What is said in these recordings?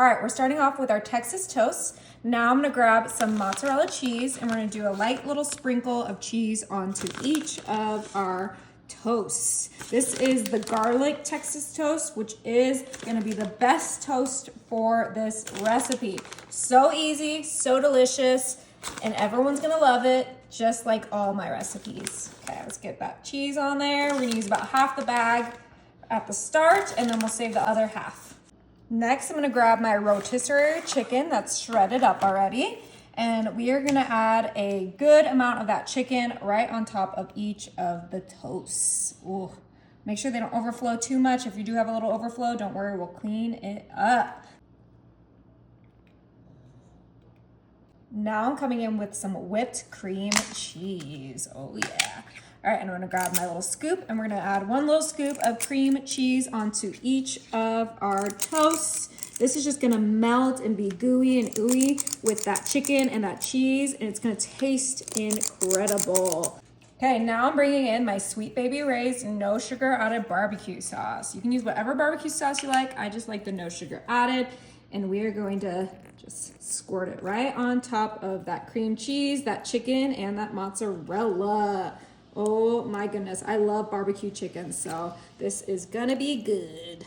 All right, we're starting off with our Texas toast. Now I'm gonna grab some mozzarella cheese and we're gonna do a light little sprinkle of cheese onto each of our toasts. This is the garlic Texas toast, which is gonna be the best toast for this recipe. So easy, so delicious, and everyone's gonna love it, just like all my recipes. Okay, let's get that cheese on there. We're gonna use about half the bag at the start, and then we'll save the other half. Next, I'm gonna grab my rotisserie chicken that's shredded up already, and we are gonna add a good amount of that chicken right on top of each of the toasts. Ooh. Make sure they don't overflow too much. If you do have a little overflow, don't worry, we'll clean it up. Now I'm coming in with some whipped cream cheese. Oh yeah. All right, and I'm gonna grab my little scoop and we're gonna add one little scoop of cream cheese onto each of our toasts. This is just gonna melt and be gooey and ooey with that chicken and that cheese, and it's gonna taste incredible. Okay, now I'm bringing in my Sweet Baby Ray's no sugar added barbecue sauce. You can use whatever barbecue sauce you like. I just like the no sugar added, and we are going to just squirt it right on top of that cream cheese, that chicken, and that mozzarella. Oh my goodness, I love barbecue chicken, so this is gonna be good.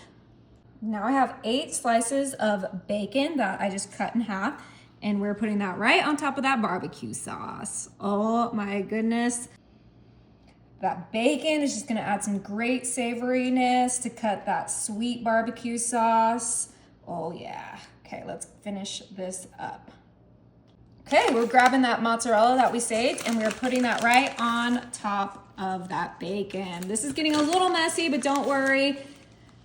Now I have 8 slices of bacon that I just cut in half, and we're putting that right on top of that barbecue sauce. Oh my goodness. That bacon is just gonna add some great savoriness to cut that sweet barbecue sauce. Oh yeah. Okay, let's finish this up. Okay, we're grabbing that mozzarella that we saved and we're putting that right on top of that bacon. This is getting a little messy, but don't worry.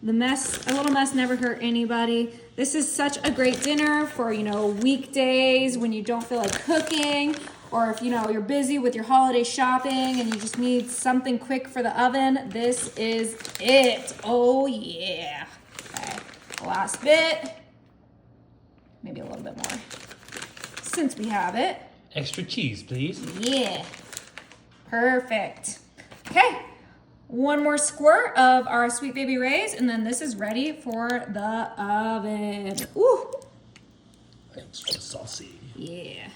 A little mess never hurt anybody. This is such a great dinner for, weekdays when you don't feel like cooking, or if, you're busy with your holiday shopping and you just need something quick for the oven. This is it. Oh yeah. Okay, last bit. Maybe a little bit more, since we have it. Extra cheese, please. Yeah, perfect. Okay, one more squirt of our Sweet Baby Ray's, and then this is ready for the oven. Ooh. Extra saucy. Yeah.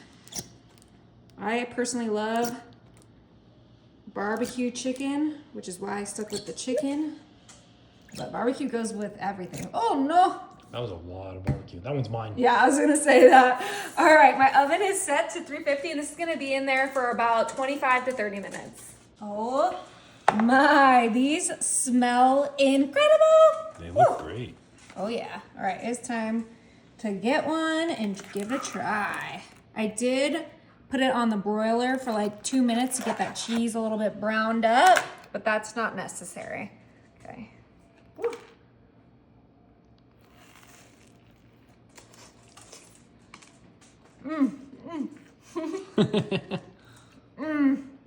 I personally love barbecue chicken, which is why I stuck with the chicken. But barbecue goes with everything. Oh no. That was a lot of barbecue. That one's mine. Yeah, I was gonna say that. All right, my oven is set to 350 and this is gonna be in there for about 25 to 30 minutes. Oh my, these smell incredible. They look great. Oh yeah. All right, it's time to get one and give it a try. I did put it on the broiler for like 2 minutes to get that cheese a little bit browned up, but that's not necessary. Okay. Woo.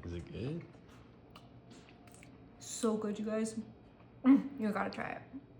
Is it good? So good, you guys. You gotta try it.